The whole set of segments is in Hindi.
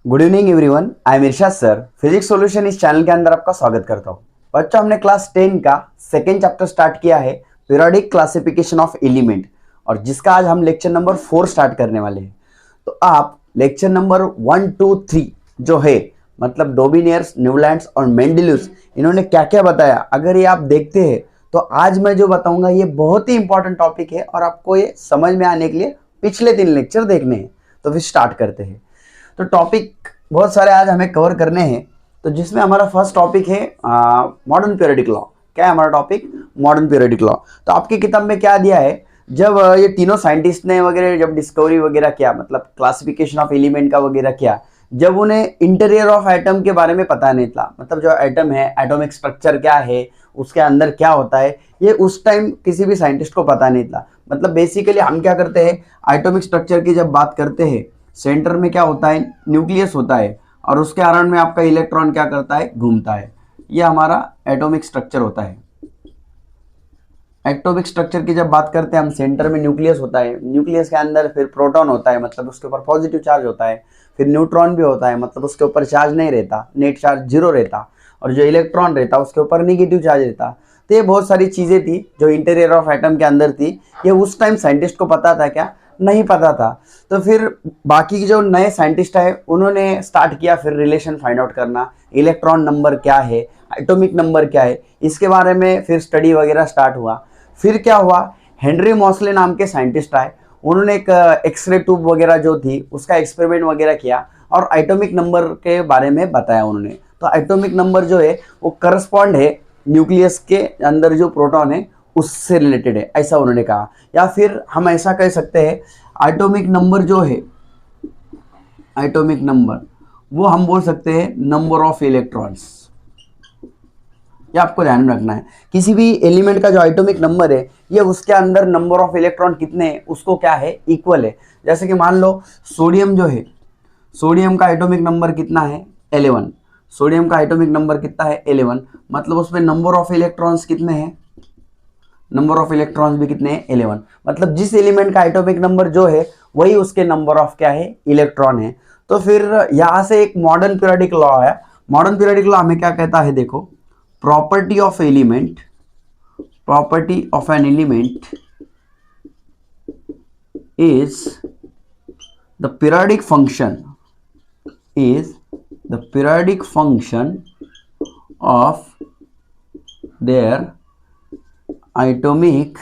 Good evening everyone, I am Irshad sir. Physics solution इस चैनल के अंदर आपका स्वागत करता हूँ। बच्चों, हमने क्लास 10 का सेकेंड चैप्टर स्टार्ट किया है, पीरियोडिक क्लासिफिकेशन ऑफ एलिमेंट, और जिसका आज हम लेक्चर नंबर 4 स्टार्ट करने वाले हैं। तो आप लेक्चर नंबर 1, 2, 3 जो है, मतलब डोबिनियर्स, न्यूलैंड्स और मेंडेलियस, इन्होंने क्या क्या बताया, अगर ये आप देखते हैं तो आज मैं जो बताऊंगा ये बहुत ही इंपॉर्टेंट टॉपिक है और आपको ये समझ में आने के लिए पिछले 3 लेक्चर देखने हैं। तो फिर स्टार्ट करते हैं। तो टॉपिक बहुत सारे आज हमें कवर करने हैं। तो जिसमें हमारा फर्स्ट टॉपिक है मॉडर्न पीरियोडिक लॉ। क्या है हमारा टॉपिक? Modern periodic law. तो आपकी किताब में क्या दिया है, जब ये तीनों साइंटिस्ट ने वगैरह जब डिस्कवरी वगैरह किया, मतलब क्लासिफिकेशन ऑफ एलिमेंट का वगैरह किया, जब उन्हें इंटीरियर ऑफ एटम के बारे में पता नहीं था, मतलब जो एटम है, एटॉमिक स्ट्रक्चर क्या है, उसके अंदर क्या होता है, ये उस टाइम किसी भी साइंटिस्ट को पता नहीं था। मतलब बेसिकली हम क्या करते हैं, एटॉमिक स्ट्रक्चर की जब बात करते हैं, सेंटर में क्या होता है, न्यूक्लियस होता है, और उसके अराउंड में आपका इलेक्ट्रॉन क्या करता है, घूमता है। ये हमारा एटॉमिक स्ट्रक्चर होता है। एटॉमिक स्ट्रक्चर की जब बात करते हैं हम, सेंटर में न्यूक्लियस होता है, न्यूक्लियस के अंदर फिर प्रोटॉन होता है, मतलब उसके ऊपर पॉजिटिव चार्ज होता है, फिर न्यूट्रॉन भी होता है, मतलब उसके ऊपर चार्ज नहीं रहता, नेट चार्ज 0 रहता, और जो इलेक्ट्रॉन रहता उसके ऊपर नेगेटिव चार्ज रहता। तो ये बहुत सारी चीज़ें थी जो इंटीरियर ऑफ एटम के अंदर थी। ये उस टाइम साइंटिस्ट को पता था क्या? नहीं पता था। तो फिर बाकी जो नए साइंटिस्ट है उन्होंने स्टार्ट किया फिर रिलेशन फाइंड आउट करना, इलेक्ट्रॉन नंबर क्या है, एटॉमिक नंबर क्या है, इसके बारे में फिर स्टडी वगैरह स्टार्ट हुआ। फिर क्या हुआ, हेनरी मॉसले नाम के साइंटिस्ट आए, उन्होंने एक एक्सरे ट्यूब वगैरह जो थी उसका एक्सपेरिमेंट वगैरह किया और एटॉमिक नंबर के बारे में बताया उन्होंने। तो एटॉमिक नंबर जो है वो करस्पॉन्ड है न्यूक्लियस के अंदर जो प्रोटॉन है उससे रिलेटेड है, ऐसा उन्होंने कहा। या फिर हम ऐसा कह सकते हैं, एटॉमिक नंबर जो है, एटॉमिक नंबर वो हम बोल सकते हैं नंबर ऑफ इलेक्ट्रॉन्स। ये आपको ध्यान में रखना है, किसी भी एलिमेंट का जो एटॉमिक नंबर है ये उसके अंदर नंबर ऑफ इलेक्ट्रॉन कितने हैं उसको क्या है, इक्वल है। जैसे कि मान लो सोडियम जो है, सोडियम का एटॉमिक नंबर कितना है, 11। सोडियम का एटॉमिक नंबर कितना है, 11, मतलब उसमें नंबर ऑफ इलेक्ट्रॉन्स कितने हैं, नंबर ऑफ इलेक्ट्रॉन्स भी कितने हैं, 11। मतलब जिस एलिमेंट का एटॉमिक नंबर जो है वही उसके नंबर ऑफ क्या है, इलेक्ट्रॉन है। तो फिर यहां से एक मॉडर्न पीरियोडिक लॉ है। मॉडर्न पीरियोडिक लॉ हमें क्या कहता है, देखो, property of element, property of an element is the periodic function, is the periodic function of their atomic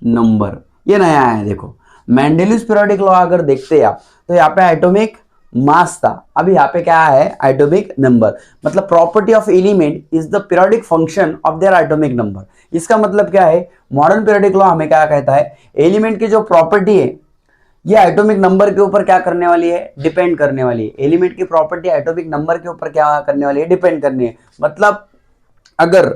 number. ये नया है, देखो मेंडेलियस पीरियोडिक लॉ अगर देखते हैं आप, तो यहाँ पे एटॉमिक मास था, अभी यहाँ पे क्या है, एटॉमिक नंबर। मतलब property of element is the periodic function of their atomic number. इसका मतलब क्या है, मॉडर्न पीरियोडिक लॉ हमें क्या कहता है, एलिमेंट की जो प्रॉपर्टी है ये एटॉमिक नंबर के ऊपर क्या करने वाली है, डिपेंड करने वाली है। एलिमेंट की प्रॉपर्टी एटॉमिक नंबर के ऊपर क्या करने वाली है, डिपेंड करनी है। मतलब अगर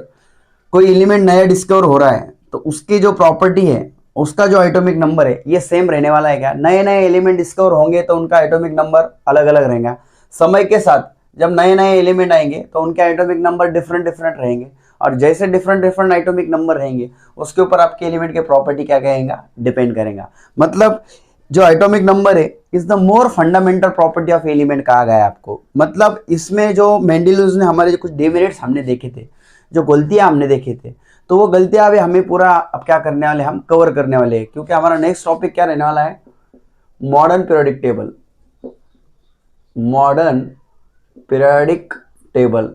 कोई एलिमेंट नया डिस्कवर हो रहा है तो उसकी जो प्रॉपर्टी है, उसका जो एटॉमिक नंबर है ये सेम रहने वाला है क्या? नए नए एलिमेंट डिस्कवर होंगे तो उनका एटॉमिक नंबर अलग अलग रहेगा। समय के साथ जब नए नए एलिमेंट आएंगे तो उनके एटॉमिक नंबर डिफरेंट डिफरेंट रहेंगे, और जैसे डिफरेंट डिफरेंट एटॉमिक नंबर रहेंगे उसके ऊपर आपके एलिमेंट के प्रॉपर्टी क्या कहेगा, डिपेंड करेगा। मतलब जो एटॉमिक नंबर है is the more fundamental property of element कहा गया है आपको। मतलब इसमें जो मेंडेलियस ने हमारे जो कुछ डिमेरिट्स हमने देखे थे, जो गलतियां हमने देखे थे, तो वो गलतियां अभी हमें पूरा अब क्या करने वाले, हम कवर करने वाले हैं, क्योंकि हमारा नेक्स्ट टॉपिक क्या रहने वाला है, modern periodic table. Modern periodic table,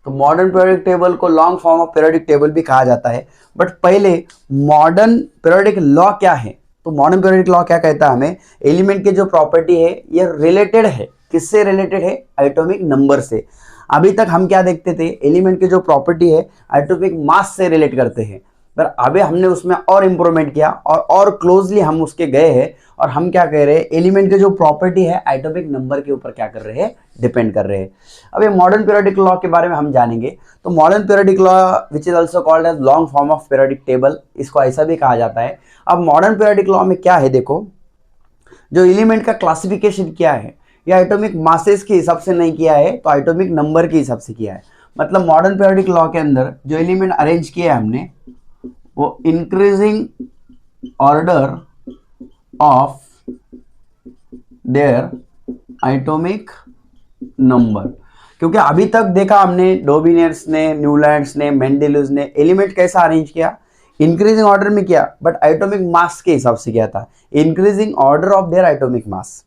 तो मॉडर्न पीरियोडिक टेबल को long form of periodic table भी कहा जाता है। बट पहले मॉडर्न पीरियोडिक लॉ क्या है, तो मॉडर्न पीरियोडिक लॉ क्या कहता है हमें, एलिमेंट की जो प्रॉपर्टी है ये रिलेटेड है, किससे रिलेटेड है, एटॉमिक नंबर से। अभी तक हम क्या देखते थे, एलिमेंट की जो प्रॉपर्टी है एटॉमिक मास से रिलेट करते हैं, पर अभी हमने उसमें और इंप्रूवमेंट किया और क्लोजली हम उसके गए हैं, और हम क्या कह रहे हैं, एलिमेंट की जो प्रॉपर्टी है एटॉमिक नंबर के ऊपर क्या कर रहे हैं, डिपेंड कर रहे हैं। अब ये मॉडर्न पीरियोडिक लॉ के बारे में हम जानेंगे। तो modern periodic law which is also called as long form of periodic table, इसको ऐसा भी कहा जाता है। अब मॉडर्न पीरियोडिक लॉ में क्या है, देखो, जो एलिमेंट का क्लासिफिकेशन किया है या एटॉमिक मासेस के हिसाब से नहीं किया है, तो एटॉमिक नंबर के हिसाब से किया है। मतलब मॉडर्न पीरियोडिक लॉ के अंदर जो एलिमेंट अरेंज किया है हमने, वो increasing order of their atomic number. क्योंकि अभी तक देखा हमने डोबिनियर्स ने, न्यूलैंड्स ने, मेंडेलीव ने एलिमेंट कैसा अरेंज किया, इंक्रीजिंग ऑर्डर में किया, बट एटॉमिक मास के हिसाब से किया था, increasing order of their atomic mass.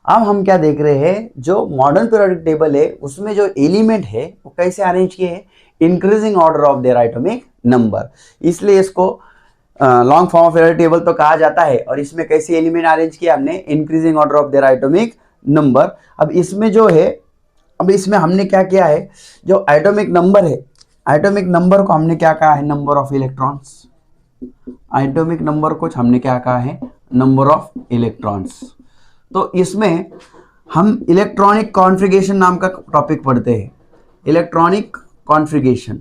अब हम क्या देख रहे हैं, जो मॉडर्न पीरियोडिक टेबल है उसमें जो एलिमेंट है वो कैसे अरेंज किए हैं, increasing order of their atomic number. इसलिए इसको long form of periodic table तो कहा जाता है। और इसमें कैसे एलिमेंट अरेंज किया हमने, increasing order of their atomic number. अब इसमें जो है, अब इसमें हमने क्या किया है, जो एटॉमिक नंबर है, एटॉमिक नंबर को हमने क्या कहा है, number of electrons. Atomic number को हमने क्या कहा है, नंबर ऑफ इलेक्ट्रॉन्स। तो इसमें हम इलेक्ट्रॉनिक कॉन्फ़िगरेशन नाम का टॉपिक पढ़ते हैं। इलेक्ट्रॉनिक कॉन्फ़िगरेशन,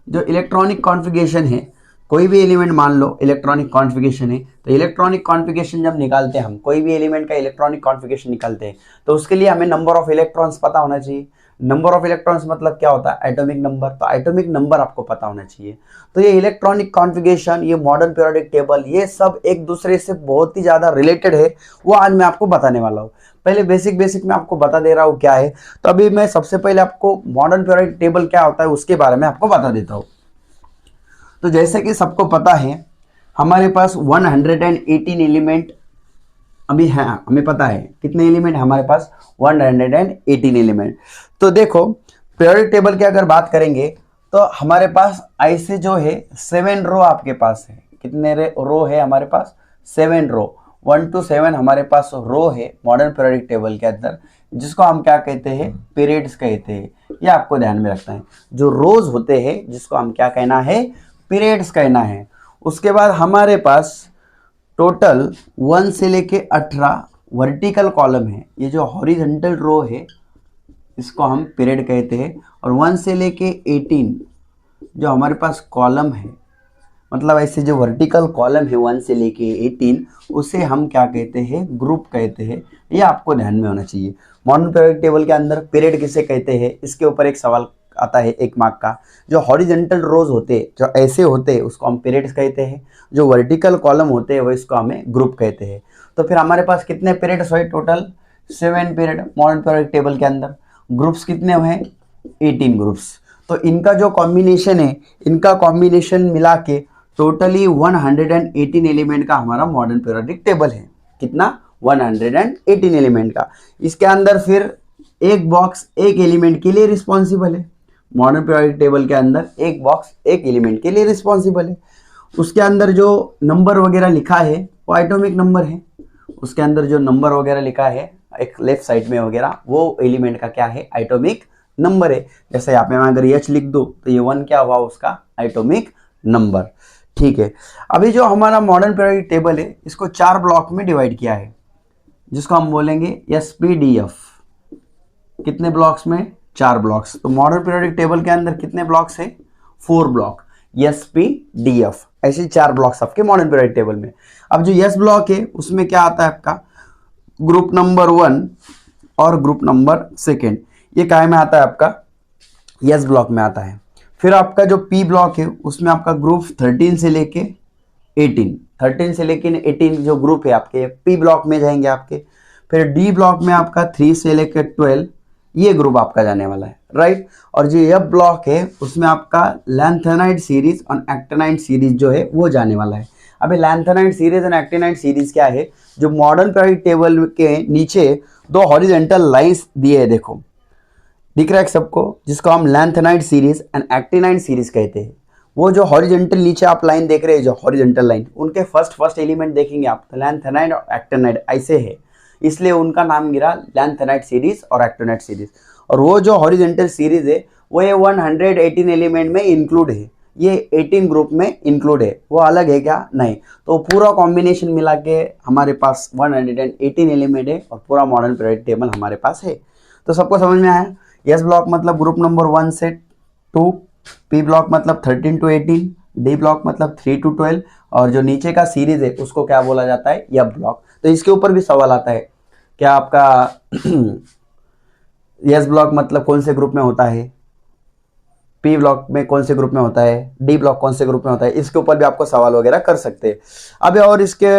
जो इलेक्ट्रॉनिक कॉन्फ़िगरेशन है, कोई भी एलिमेंट मान लो इलेक्ट्रॉनिक कॉन्फ़िगरेशन है, तो इलेक्ट्रॉनिक कॉन्फ़िगरेशन जब निकालते हैं हम, कोई भी एलिमेंट का इलेक्ट्रॉनिक कॉन्फ़िगरेशन निकालते हैं, तो उसके लिए हमें नंबर ऑफ इलेक्ट्रॉन्स पता होना चाहिए। नंबर ऑफ इलेक्ट्रॉन्स मतलब क्या होता है, एटॉमिक नंबर। तो एटॉमिक नंबर आपको पता होना चाहिए। तो ये इलेक्ट्रॉनिक कॉन्फ़िगरेशन, ये मॉडर्न पीरियोडिक टेबल, ये सब एक दूसरे से बहुत ही ज़्यादा रिलेटेड है, वो आज मैं आपको बताने वाला हूँ। पहले बेसिक मैं आपको बता दे रहा हूँ क्या है। तो अभी मैं सबसे पहले आपको मॉडर्न पीरियोडिक टेबल क्या होता है उसके बारे में आपको बता देता हूँ। तो जैसे कि सबको पता है, हमारे पास 118 एलिमेंट अभी है, हमें पता है कितने एलिमेंट हमारे पास, 118 एलिमेंट। तो देखो पीरियोडिक टेबल की अगर बात करेंगे तो हमारे पास ऐसे जो है 7 रो आपके पास है। कितने रो है हमारे पास, 7 रो, 1 to 7 हमारे पास रो है मॉडर्न पीरियोडिक टेबल के अंदर, जिसको हम क्या कहते हैं, पीरियड्स कहते हैं। ये आपको ध्यान में रखना है। जो रोज होते हैं जिसको हम क्या कहना है, पीरियड्स कहना है। उसके बाद हमारे पास टोटल 1 से लेके 18 वर्टिकल कॉलम है। ये जो हॉरिजॉन्टल रो है इसको हम पीरियड कहते हैं। और 1 से लेके 18 जो हमारे पास कॉलम है, मतलब ऐसे जो वर्टिकल कॉलम है 1 से लेके 18, उसे हम क्या कहते हैं, ग्रुप कहते हैं। ये आपको ध्यान में होना चाहिए। मॉडर्न पीरियोडिक टेबल के अंदर पीरियड किसे कहते हैं, इसके ऊपर एक सवाल आता है 1 मार्क का। जो हॉरिजॉन्टल रोज होते, जो ऐसे होते, उसको हम पीरियड्स कहते हैं। जो वर्टिकल कॉलम होते हैं वो इसको हमें ग्रुप कहते हैं। तो फिर हमारे पास कितने पीरियड्स हुए, total 7 period modern periodic table के अंदर। ग्रुप्स कितने हुए, 18 ग्रुप्स। तो इनका जो कॉम्बिनेशन है, इनका कॉम्बिनेशन मिला के टोटली 118 एलिमेंट का हमारा मॉडर्न पीरियोडिक टेबल है। कितना, 118 एलिमेंट का। इसके अंदर फिर एक बॉक्स एक एलिमेंट के लिए रिस्पॉन्सिबल है। मॉडर्न पीरियोडिक टेबल के अंदर एक बॉक्स एक एलिमेंट के लिए रिस्पॉन्सिबल है। उसके अंदर जो नंबर वगैरह लिखा है वो एटॉमिक नंबर है। उसके अंदर जो नंबर वगैरह लिखा है एक लेफ्ट साइड में वगैरह, वो एलिमेंट का क्या है, एटॉमिक नंबर है। जैसे यहाँ पे मैं अगर H लिख दूँ तो ये 1 क्या हुआ, उसका एटॉमिक नंबर। ठीक है। अभी जो हमारा मॉडर्न पीरियोडिक टेबल है इसको 4 ब्लॉक में डिवाइड किया है, जिसको हम बोलेंगे SPDF। कितने ब्लॉक्स में, 4 ब्लॉक्स। तो मॉडर्न पीरियोडिक टेबल के अंदर कितने ब्लॉक्स है, 4 ब्लॉक, SPDF। ऐसे 4 ब्लॉक्स आपके मॉडर्न पीरियोडिक टेबल में। अब जो S ब्लॉक है उसमें क्या आता है आपका, ग्रुप नंबर 1 और ग्रुप नंबर 2। ये काय में आता है आपका, S ब्लॉक में आता है। फिर आपका जो P ब्लॉक है उसमें आपका ग्रुप 13 से लेके 18, 13 से लेके 18 जो ग्रुप है आपके P ब्लॉक में जाएंगे आपके। फिर D ब्लॉक में आपका 3 से लेके 12, ये ग्रुप आपका जाने वाला है, राइट। और जो F ब्लॉक है उसमें आपका लैंथेनाइड सीरीज और एक्टिनाइड सीरीज जो है वो जाने वाला है। अभी लैंथेनाइड सीरीज और एक्टिनाइड सीरीज क्या है, जो मॉडर्न पीरियोडिक टेबल के नीचे 2 हॉरिजॉन्टल लाइंस दिए हैं, देखो दिख रहा है सबको, जिसको हम lanthanide series and actinide series कहते हैं। वो जो हॉरिजॉन्टल नीचे आप लाइन देख रहे हैं, जो हॉरिजॉन्टल लाइन, उनके फर्स्ट एलिमेंट देखेंगे आप तो लैंथेनाइड और एक्टिनाइड ऐसे है, इसलिए उनका नाम गिरा लैंथेनाइड सीरीज और एक्टिनाइड सीरीज। और वो जो हॉरिजॉन्टल सीरीज है वो ये 118 एलिमेंट में इंक्लूड है, ये 18 ग्रुप में इंक्लूड है। वो अलग है क्या, नहीं। तो पूरा कॉम्बिनेशन मिला के हमारे पास 118 एलिमेंट है और पूरा मॉडर्न पीरियोडिक टेबल हमारे पास है। तो सबको समझ में आया। S ब्लॉक मतलब ग्रुप नंबर 1 से 2, P ब्लॉक मतलब 13 to 18, D ब्लॉक मतलब 3 to 12, और जो नीचे का सीरीज है उसको क्या बोला जाता है, F ब्लॉक। तो इसके ऊपर भी सवाल आता है, क्या आपका S ब्लॉक मतलब कौन से ग्रुप में होता है, पी ब्लॉक में कौन से ग्रुप में होता है, डी ब्लॉक कौन से ग्रुप में होता है, इसके ऊपर भी आपको सवाल वगैरह कर सकते हैं। अब और इसके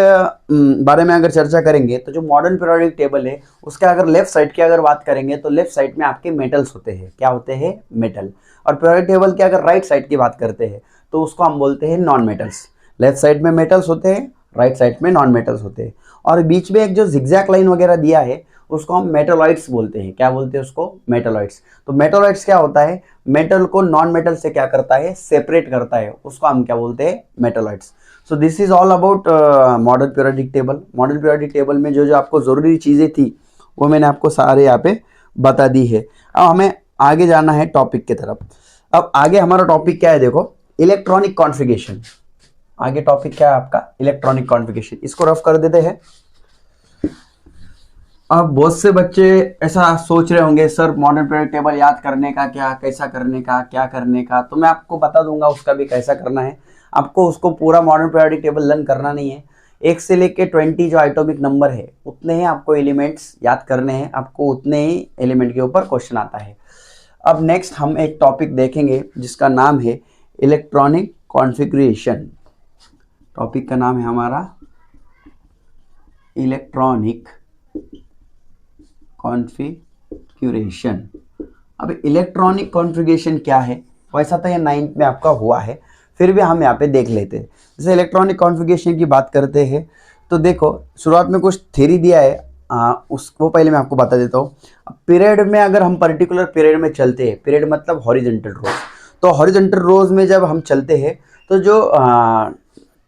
बारे में अगर चर्चा करेंगे तो जो मॉडर्न पीरियोडिक टेबल है उसके अगर लेफ्ट साइड की अगर बात करेंगे तो लेफ्ट साइड में आपके मेटल्स होते हैं। क्या होते हैं? मेटल। और पीरियोडिक टेबल की अगर राइट साइड की बात करते हैं तो उसको हम बोलते हैं नॉन मेटल्स। लेफ्ट साइड में मेटल्स होते हैं, राइट साइड में नॉन मेटल्स होते हैं। और बीच में एक जो जिगजैग लाइन वगैरह दिया है उसको हम मेटलॉइड्स बोलते हैं। क्या बोलते हैं उसको? मेटलॉइड्स। तो मेटलॉइड्स क्या होता है? मेटल को नॉन मेटल से क्या करता है? सेपरेट करता है, उसको हम क्या बोलते हैं? Metalloids. So this is all about modern periodic table. Modern periodic table में जो जो आपको जरूरी चीजें थी वो मैंने आपको सारे यहाँ पे बता दी है। अब हमें आगे जाना है टॉपिक की तरफ। अब आगे हमारा टॉपिक क्या है? देखो, इलेक्ट्रॉनिक कॉन्फ़िगरेशन। आगे टॉपिक क्या है आपका? Electronic configuration. इसको रफ कर देते हैं। अब बहुत से बच्चे ऐसा सोच रहे होंगे, सर मॉडर्न पीरियोडिक टेबल याद करने का क्या, कैसा करने का, क्या करने का? तो मैं आपको बता दूंगा उसका भी कैसा करना है। आपको उसको पूरा मॉडर्न पीरियोडिक टेबल लर्न करना नहीं है। 1 से लेके 20 जो एटॉमिक नंबर है उतने ही आपको एलिमेंट्स याद करने हैं, आपको उतने ही एलिमेंट के ऊपर क्वेश्चन आता है। अब नेक्स्ट हम एक टॉपिक देखेंगे जिसका नाम है इलेक्ट्रॉनिक कॉन्फ़िगरेशन। टॉपिक का नाम है हमारा इलेक्ट्रॉनिक कॉन्फ़िगरेशन। अब इलेक्ट्रॉनिक कॉन्फ़िगरेशन क्या है? वैसा तो ये 9th में आपका हुआ है, फिर भी हम यहाँ पे देख लेते हैं। जैसे इलेक्ट्रॉनिक कॉन्फ़िगरेशन की बात करते हैं तो देखो, शुरुआत में कुछ थ्योरी दिया है, उसको पहले मैं आपको बता देता हूँ। पीरियड में अगर हम पर्टिकुलर पीरियड में चलते हैं, पीरियड मतलब हॉरिजॉन्टल रोज, तो हॉरिजॉन्टल रोज में जब हम चलते हैं तो जो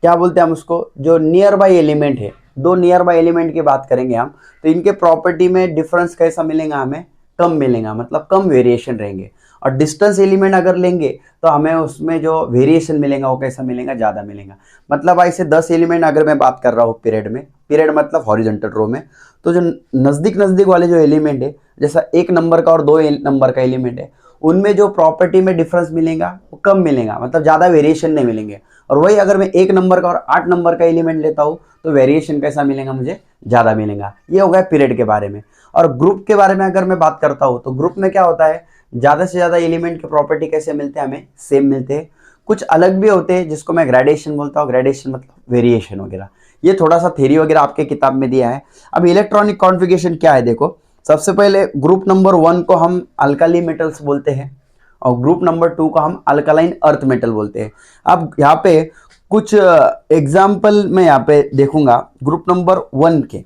क्या बोलते हैं हम उसको, जो नियर बाई एलिमेंट है, 2 नियर बाई एलिमेंट की बात करेंगे हम, तो इनके प्रॉपर्टी में डिफरेंस कैसा मिलेगा? हमें कम मिलेगा, मतलब कम वेरिएशन रहेंगे। और डिस्टेंस एलिमेंट अगर लेंगे तो हमें उसमें जो वेरिएशन मिलेगा वो कैसा मिलेगा? ज़्यादा मिलेगा। मतलब ऐसे 10 एलिमेंट अगर मैं बात कर रहा हूँ पीरियड में, पीरियड मतलब हॉरिजॉन्टल रो में, तो जो नज़दीक नज़दीक वाले जो एलिमेंट है, जैसा 1 नंबर का और 2 नंबर का एलिमेंट है, उनमें जो प्रॉपर्टी में डिफरेंस मिलेगा वो कम मिलेगा, मतलब ज़्यादा वेरिएशन नहीं मिलेंगे। और वही अगर मैं 1 नंबर का और 8 नंबर का एलिमेंट लेता हूँ तो वेरिएशन कैसा मिलेगा? मुझे ज़्यादा मिलेगा। ये हो गया पीरियड के बारे में। और ग्रुप के बारे में अगर मैं बात करता हूँ तो ग्रुप में क्या होता है? ज़्यादा से ज़्यादा एलिमेंट के प्रॉपर्टी कैसे मिलते हैं? हमें सेम मिलते हैं। कुछ अलग भी होते हैं जिसको मैं ग्रेडेशन बोलता हूँ। ग्रेडेशन मतलब वेरिएशन वगैरह। ये थोड़ा सा थ्योरी वगैरह आपके किताब में दिया है। अब इलेक्ट्रॉनिक कॉन्फ़िगरेशन क्या है? देखो, सबसे पहले ग्रुप नंबर 1 को हम अल्काली मेटल्स बोलते हैं और ग्रुप नंबर 2 को हम अल्कालाइन अर्थ मेटल बोलते हैं। अब यहाँ पे कुछ एग्जाम्पल मैं यहाँ पे देखूंगा ग्रुप नंबर 1 के।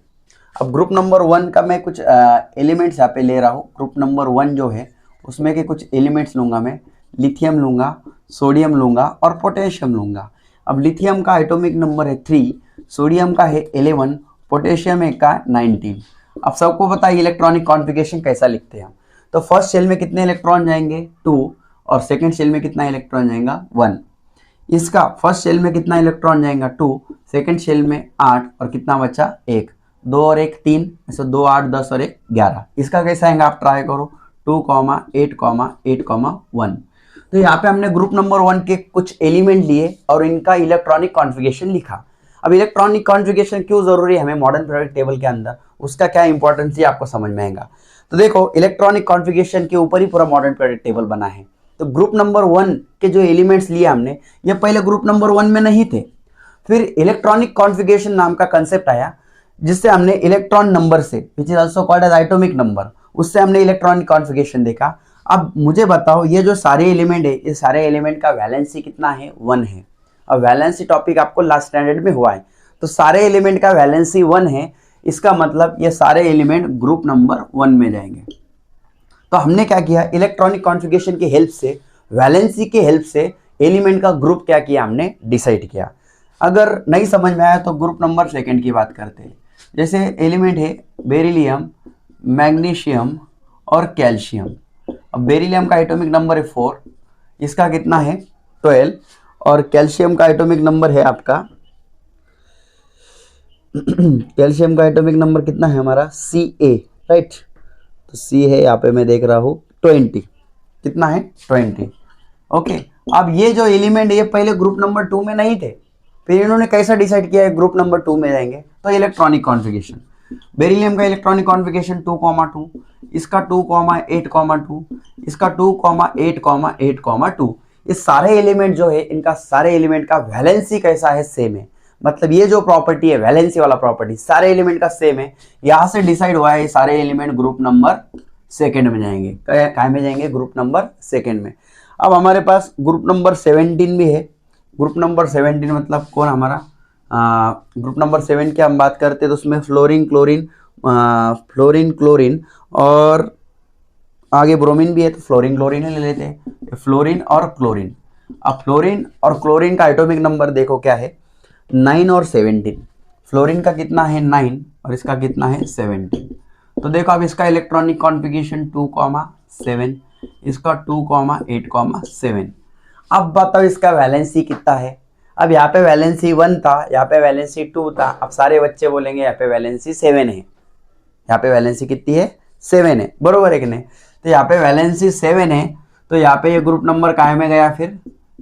अब ग्रुप नंबर 1 का मैं कुछ एलिमेंट्स यहाँ पे ले रहा हूँ। ग्रुप नंबर 1 जो है उसमें के कुछ एलिमेंट्स लूंगा मैं। लिथियम लूंगा, सोडियम लूंगा और पोटेशियम लूंगा। अब लिथियम का एटॉमिक नंबर है 3, सोडियम का है 11, पोटेशियम है का 19। अब सबको पता है इलेक्ट्रॉनिक कॉन्फ़िगरेशन कैसा लिखते हैं हम। तो फर्स्ट शेल में कितने इलेक्ट्रॉन जाएंगे? 2। और सेकेंड शेल में कितना इलेक्ट्रॉन जाएगा? 1। इसका फर्स्ट शेल में कितना इलेक्ट्रॉन जाएगा? 2। सेकेंड शेल में 8 और कितना बचा? 1। 2 और 1 3, ऐसे 2 8 10 और 1 11। इसका कैसा आएगा? आप ट्राई करो। 2, 8, 8, 1। तो यहाँ पे हमने ग्रुप नंबर 1 के कुछ एलिमेंट लिए और इनका इलेक्ट्रॉनिक कॉन्फ़िगरेशन लिखा। अब इलेक्ट्रॉनिक कॉन्फ़िगरेशन क्यों जरूरी है हमें मॉडर्न पीरियोडिक टेबल के अंदर, उसका क्या इंपॉर्टेंस है आपको समझ में आएगा। तो देखो, इलेक्ट्रॉनिक कॉन्फ़िगरेशन के ऊपर ही पूरा मॉडर्न पीरियोडिक टेबल बना है। तो ग्रुप नंबर 1 के जो एलिमेंट्स लिए हमने, ये पहले ग्रुप नंबर 1 में नहीं थे। फिर इलेक्ट्रॉनिक कॉन्फ़िगरेशन नाम का कंसेप्ट आया जिससे हमने इलेक्ट्रॉन नंबर से, which is also called as atomic number, उससे हमने इलेक्ट्रॉनिक कॉन्फ़िगरेशन देखा। अब मुझे बताओ, ये जो सारे एलिमेंट है, इस सारे एलिमेंट का वैलेंसी कितना है? 1 है। अब वैलेंसी टॉपिक आपको लास्ट स्टैंडर्ड में हुआ है, तो सारे एलिमेंट का वैलेंसी 1 है। इसका मतलब ये सारे एलिमेंट ग्रुप नंबर 1 में जाएंगे। तो हमने क्या किया? इलेक्ट्रॉनिक कॉन्फ़िगरेशन की हेल्प से, वैलेंसी की हेल्प से एलिमेंट का ग्रुप क्या किया हमने? डिसाइड किया। अगर नहीं समझ में आया तो ग्रुप नंबर 2 की बात करते हैं। जैसे एलिमेंट है बेरिलियम, मैग्नीशियम और कैल्शियम। अब बेरिलियम का एटॉमिक नंबर है 4, इसका कितना है? 12। और कैल्शियम का एटॉमिक नंबर है आपका कैल्शियम का एटॉमिक नंबर कितना है हमारा? Ca, right. तो C है यहाँ पे, मैं देख रहा हूँ 20। कितना है? 20। ओके। अब ये जो एलिमेंट है ये पहले ग्रुप नंबर 2 में नहीं थे, फिर इन्होंने कैसा डिसाइड किया है ग्रुप नंबर 2 में जाएंगे? तो इलेक्ट्रॉनिक कॉन्फ़िगरेशन। बेरिलियम का इलेक्ट्रॉनिक कॉन्फ़िगरेशन 2,2, इसका 2,8,2, इसका 2,8,8,2। इस सारे एलिमेंट जो है, इनका सारे एलिमेंट का वैलेंसी कैसा है, सेम है। मतलब ये जो प्रॉपर्टी है, वैलेंसी वाला प्रॉपर्टी, सारे एलिमेंट का सेम है। यहां से डिसाइड हुआ है ये सारे एलिमेंट ग्रुप नंबर सेकंड में जाएंगे। क्या में जाएंगे? ग्रुप नंबर सेकंड में। अब हमारे पास ग्रुप नंबर 17 भी है। ग्रुप नंबर 17 मतलब कौन हमारा? ग्रुप नंबर 7 की हम बात करते हैं तो उसमें फ्लोरीन, क्लोरीन और आगे ब्रोमीन भी है, तो फ्लोरीन क्लोरीन ले लेते हैं, फ्लोरीन और क्लोरीन। अब फ्लोरीन और क्लोरीन का एटॉमिक नंबर देखो क्या है, 9 और 17। फ्लोरीन का कितना है? 9 और इसका कितना है? 17। तो देखो अब इसका इलेक्ट्रॉनिक कॉन्फ़िगरेशन 2,7, इसका 2,8,7। अब बताओ इसका वैलेंसी कितना है? अब यहाँ पे वैलेंसी 1 था, यहाँ पे वैलेंसी 2 था। अब सारे बच्चे बोलेंगे यहाँ पे वैलेंसी 7 है। यहाँ पे वैलेंसी कितनी है? 7 है, बरोबर है कि नहीं? तो यहाँ पे वैलेंसी 7 है, तो यहाँ पे ये ग्रुप नंबर काहे में गया? फिर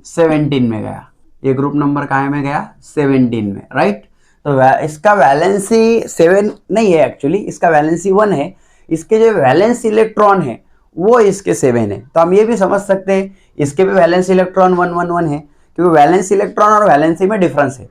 17 में गया। ये ग्रुप नंबर काहे में गया? 17 में, राइट। तो इसका वैलेंसी 7 नहीं है, एक्चुअली इसका वैलेंसी 1 है। इसके जो वैलेंस इलेक्ट्रॉन है वो इसके 7 है। तो हम ये भी समझ सकते हैं इसके भी वैलेंस इलेक्ट्रॉन 111 है, क्योंकि वैलेंस इलेक्ट्रॉन और वैलेंसी में डिफरेंस है।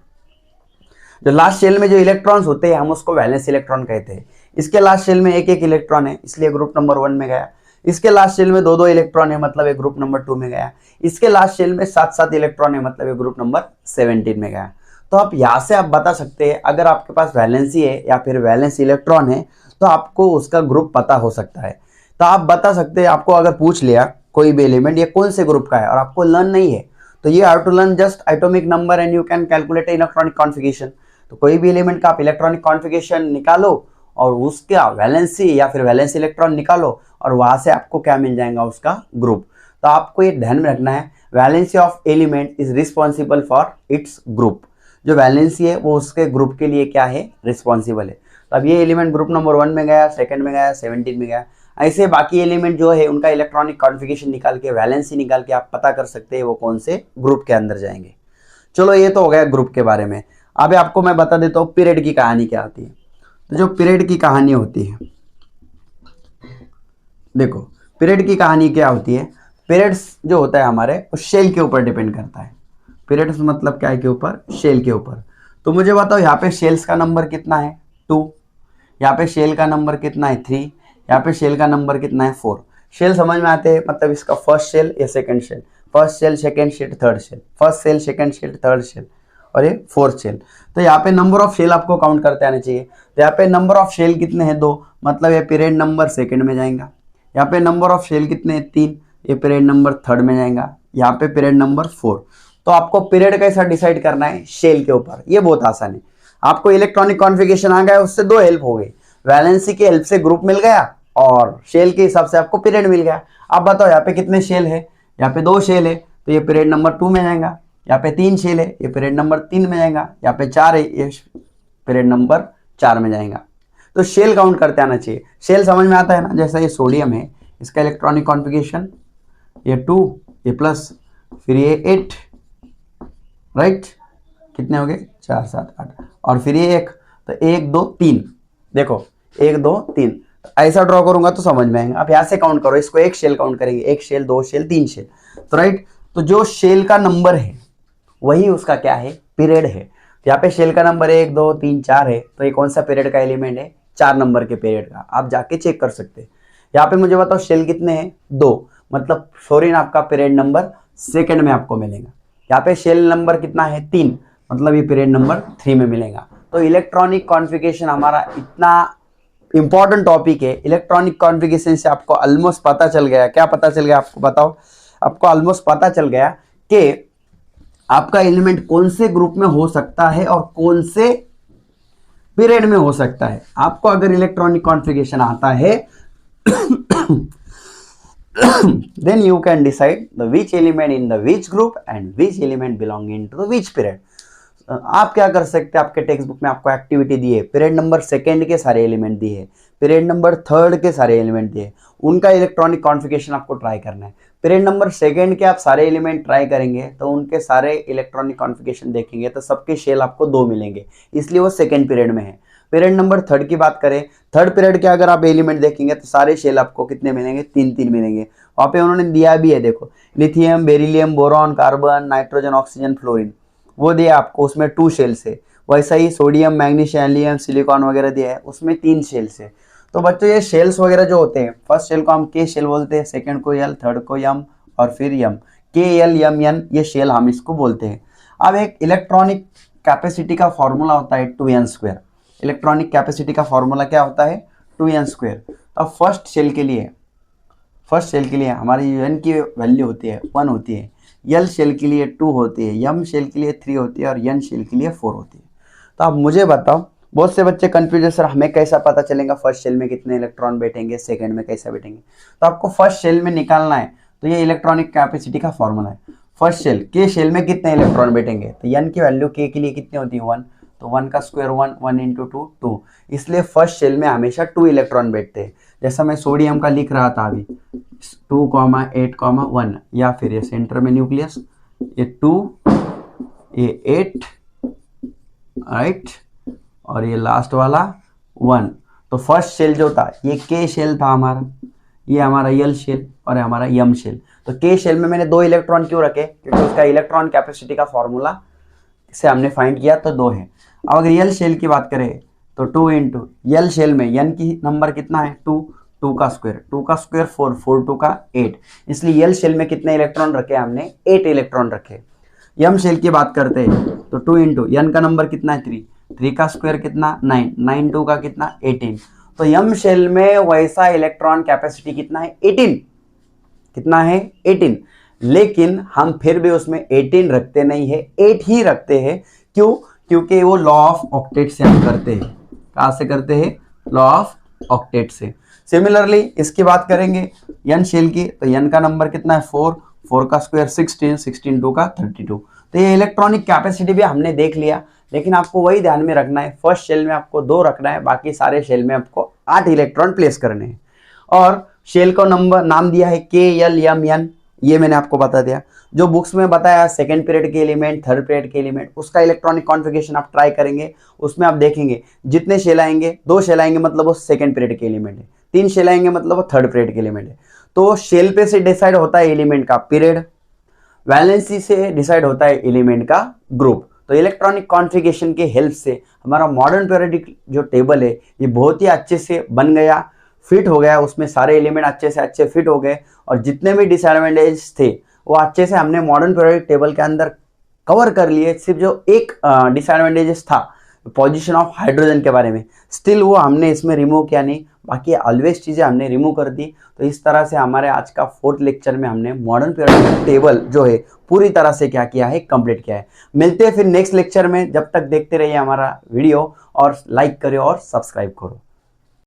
जो लास्ट शेल में जो इलेक्ट्रॉन्स होते हैं हम उसको वैलेंस इलेक्ट्रॉन कहते हैं। इसके लास्ट शेल में एक एक इलेक्ट्रॉन है, इसलिए ग्रुप नंबर 1 में गया। इसके लास्ट शेल में 2-2 इलेक्ट्रॉन है, मतलब ये ग्रुप नंबर 2 में गया। इसके लास्ट शेल में 7-7 इलेक्ट्रॉन है, मतलब ये ग्रुप नंबर 17 में गया। तो आप यहाँ से आप बता सकते हैं अगर आपके पास वैलेंसी है या फिर वैलेंस इलेक्ट्रॉन है तो आपको उसका ग्रुप पता हो सकता है। तो आप बता सकते हैं, आपको अगर पूछ लिया कोई भी एलिमेंट ये कौन से ग्रुप का है और आपको लर्न नहीं है, तो ये have to learn just atomic number and you can calculate electronic configuration. तो कोई भी एलिमेंट का आप इलेक्ट्रॉनिक कॉन्फ़िगरेशन निकालो और उसका वैलेंसी या फिर वैलेंस इलेक्ट्रॉन निकालो और वहां से आपको क्या मिल जाएगा? उसका ग्रुप। तो आपको ये ध्यान में रखना है, valency of element is responsible for its group. जो वैलेंसी है वो उसके ग्रुप के लिए क्या है? रिस्पॉन्सिबल है। तो अब ये एलिमेंट ग्रुप नंबर 1 में गया, सेकंड में गया, 17 में गया। ऐसे बाकी एलिमेंट जो है उनका इलेक्ट्रॉनिक कॉन्फ़िगरेशन निकाल के, वैलेंसी निकाल के आप पता कर सकते हैं वो कौन से ग्रुप के अंदर जाएंगे। चलो ये तो हो गया ग्रुप के बारे में। अब आपको मैं बता देता हूँ पीरियड की कहानी क्या आती है। तो जो पीरियड की कहानी होती है, देखो पीरियड की कहानी क्या होती है। पीरियड्स जो होता है हमारे उस शेल के ऊपर डिपेंड करता है। पीरियड्स मतलब क्या है के ऊपर? शेल के ऊपर। तो मुझे बताओ यहाँ पे शेल्स का नंबर कितना है? 2। यहाँ पे शेल का नंबर कितना है? 3। यहाँ पे शेल का नंबर कितना है? 4। शेल समझ में आते हैं, मतलब इसका फर्स्ट शेल या second shell, first shell, second shell, third shell, first shell, second shell, third shell और ये फोर्थ शेल। तो यहाँ पे नंबर ऑफ शेल आपको काउंट करते आने चाहिए। तो यहाँ पे नंबर ऑफ शेल कितने हैं? 2, मतलब ये पीरियड नंबर सेकंड में जाएगा। यहाँ पे नंबर ऑफ शेल कितने हैं? 3, ये पीरियड नंबर थर्ड में जाएगा। यहाँ पे पीरियड नंबर 4। तो आपको पीरियड कैसा डिसाइड करना है? शेल के ऊपर। ये बहुत आसान है। आपको इलेक्ट्रॉनिक कॉन्फ़िगरेशन आ गया, उससे 2 हेल्प हो गई। वैलेंसी की हेल्प से ग्रुप मिल गया और शेल के हिसाब से आपको पीरियड मिल गया। अब बताओ यहाँ पे कितने शेल है? यहाँ पे 2 शेल है, तो ये पीरियड नंबर 2 में जाएगा। यहाँ पे 3 शेल है, ये पीरियड नंबर 3 में जाएगा। यहाँ पे 4 है, ये पीरियड नंबर 4 में जाएगा। तो शेल काउंट करते आना चाहिए। शेल समझ में आता है ना? जैसा ये सोडियम है, इसका इलेक्ट्रॉनिक कॉन्फ़िगरेशन ये 2, ये प्लस, फिर ये 8, राइट। कितने हो गए? 4, 7, 8 और फिर ये 1, तो 1, 2, 3। देखो 1, 2, 3 ऐसा ड्रॉ करूंगा तो समझ में आएगा। आप यहाँ से काउंट करो, इसको एक शेल काउंट करेंगे, 1 शेल, 2 शेल, 3 शेल, तो राइट। तो जो शेल का नंबर है वही उसका क्या है? पीरियड है। तो यहाँ पे शेल का नंबर 1, 2, 3, 4 है, तो ये कौन सा पीरियड का एलिमेंट है? 4 नंबर के पीरियड का। आप जाके चेक कर सकते हैं। यहाँ पे मुझे बताओ शेल कितने हैं? 2, मतलब फ्लोरीन आपका पीरियड नंबर सेकंड में आपको मिलेगा। यहाँ पे शेल नंबर कितना है? 3, मतलब ये पीरियड नंबर 3 में मिलेगा। तो इलेक्ट्रॉनिक कॉन्फ़िगरेशन हमारा इतना इंपॉर्टेंट टॉपिक है। इलेक्ट्रॉनिक कॉन्फ़िगरेशन से आपको ऑलमोस्ट पता चल गया। क्या पता चल गया आपको? बताओ। आपको ऑलमोस्ट पता चल गया कि आपका एलिमेंट कौन से ग्रुप में हो सकता है और कौन से पीरियड में हो सकता है। आपको अगर इलेक्ट्रॉनिक कॉन्फ़िगरेशन आता है then you can decide the which element in the which group and which element belonging to the which period। आप क्या कर सकते हैं? आपके टेक्स्ट बुक में आपको एक्टिविटी दी है, पीरियड नंबर सेकंड के सारे एलिमेंट दिए है, पीरियड नंबर थर्ड के सारे एलिमेंट दिए, उनका इलेक्ट्रॉनिक कॉन्फ़िगरेशन आपको ट्राई करना है। पीरियड नंबर सेकंड के आप सारे एलिमेंट ट्राई करेंगे तो उनके सारे इलेक्ट्रॉनिक कॉन्फ़िगरेशन देखेंगे तो सबके शेल आपको 2 मिलेंगे, इसलिए वो सेकंड पीरियड में है। पीरियड नंबर थर्ड की बात करें, थर्ड पीरियड के अगर आप एलिमेंट देखेंगे तो सारे शेल आपको कितने मिलेंगे, 3 मिलेंगे। वहाँ पे उन्होंने दिया भी है, देखो lithium, beryllium, boron, carbon, nitrogen, oxygen, fluorine, वो दिया आपको, उसमें 2 शेल्स है। वैसा ही सोडियम, मैग्नीशियम, एलियम, सिलिकॉन वगैरह दिया है, उसमें 3 शेल्स है। तो बच्चों ये शेल्स वगैरह जो होते हैं, फर्स्ट शेल को हम के शेल बोलते हैं, सेकंड को एल, थर्ड को एम और फिर एम, के एल एम एन, ये शेल हम इसको बोलते हैं। अब एक इलेक्ट्रॉनिक कैपेसिटी का फॉर्मूला होता है 2n²। इलेक्ट्रॉनिक कैपेसिटी का फॉर्मूला क्या होता है, 2n²। तो फर्स्ट शेल के लिए हमारी एन की वैल्यू होती है 1 होती है, एल शेल के लिए 2 होती है, एम शेल के लिए 3 होती है और एन शेल के लिए 4 होती है। तो आप मुझे बताओ, बहुत से बच्चे कंफ्यूज है, सर हमें कैसा पता चलेगा फर्स्ट शेल में कितने इलेक्ट्रॉन बैठेंगे, सेकंड में कैसा बैठेंगे। तो आपको फर्स्ट शेल में निकालना है, तो ये इलेक्ट्रॉनिक कैपेसिटी का फॉर्मूला है। फर्स्ट शेल के शेल में कितने इलेक्ट्रॉन बैठेंगे, तो एन की वैल्यू के लिए कितनी होती है 1, तो 1 का स्क्वायर 1, 1 इंटू 2 2, इसलिए फर्स्ट शेल में हमेशा 2 इलेक्ट्रॉन बैठते हैं। जैसा मैं सोडियम का लिख रहा था अभी 2, 8, 1, या फिर ये सेंटर में न्यूक्लियस, ये 2, ये 8, राइट, और ये लास्ट वाला 1। तो फर्स्ट शेल जो था ये के शेल था हमारा, ये हमारा एल शेल और हमारा एम शेल। तो के शेल में मैंने 2 इलेक्ट्रॉन क्यों रखे, क्योंकि उसका इलेक्ट्रॉन कैपेसिटी का फॉर्मूला से हमने फाइंड किया तो 2 है। अब अगर एल शेल की बात करें तो 2 इंटू एल शेल में एन की नंबर कितना है 2, 2 का स्क्वायर 4, 4 2 का 8, इसलिए एल शेल में कितने इलेक्ट्रॉन रखे हमने, 8 इलेक्ट्रॉन रखे। एम शेल की बात करते हैं तो 2 इंटू एन का नंबर कितना है 3, 3 का स्क्वायर कितना 9, 9 2 का कितना 18। तो एम शेल में वैसा इलेक्ट्रॉन कैपेसिटी कितना है 18, कितना है 18, लेकिन हम फिर भी उसमें 18 रखते नहीं है, 8 ही रखते हैं। क्यों, क्योंकि वो लॉ ऑफ ऑक्टेट से हम करते हैं। कहाँ से करते हैं, लॉ ऑफ ऑक्टेट से। सिमिलरली इसकी बात करेंगे एन शेल की, तो एन का नंबर कितना है 4, 4 का स्क्वायर 16, 16 2 का 32। तो ये इलेक्ट्रॉनिक कैपेसिटी भी हमने देख लिया, लेकिन आपको वही ध्यान में रखना है, फर्स्ट शेल में आपको 2 रखना है, बाकी सारे शेल में आपको 8 इलेक्ट्रॉन प्लेस करने हैं। और शेल को नाम दिया है के एल एम एन, ये मैंने आपको बता दिया। जो बुक्स में बताया सेकंड पीरियड के एलिमेंट, थर्ड पीरियड के एलिमेंट, उसका इलेक्ट्रॉनिक कॉन्फ़िगरेशन आप ट्राई करेंगे, उसमें आप देखेंगे जितने शेल आएंगे, 2 शेल आएंगे मतलब वो सेकंड पीरियड के एलिमेंट है, 3 शेल आएंगे मतलब वो थर्ड पीरियड के एलिमेंट है। तो शेल पे से डिसाइड होता है एलिमेंट का पीरियड, वैलेंसी से डिसाइड होता है एलिमेंट का ग्रुप। तो इलेक्ट्रॉनिक कॉन्फ़िगरेशन के हेल्प से हमारा मॉडर्न पीरियोडिक जो टेबल है ये बहुत ही अच्छे से बन गया, फिट हो गया, उसमें सारे एलिमेंट अच्छे से अच्छे फिट हो गए, और जितने भी डिसएडवांटेज थे वो अच्छे से हमने मॉडर्न पीरियोडिक टेबल के अंदर कवर कर लिए। सिर्फ जो एक डिसएडवांटेजेस था पोजीशन ऑफ हाइड्रोजन के बारे में, स्टिल वो हमने इसमें रिमूव किया नहीं, बाकी ऑलवेज चीज़ें हमने रिमूव कर दी। तो इस तरह से हमारे आज का 4th लेक्चर में हमने मॉडर्न पीरियोडिक टेबल जो है पूरी तरह से क्या किया है, कंप्लीट किया है। मिलते हैं फिर नेक्स्ट लेक्चर में, जब तक देखते रहिए हमारा वीडियो और लाइक करो और सब्सक्राइब करो।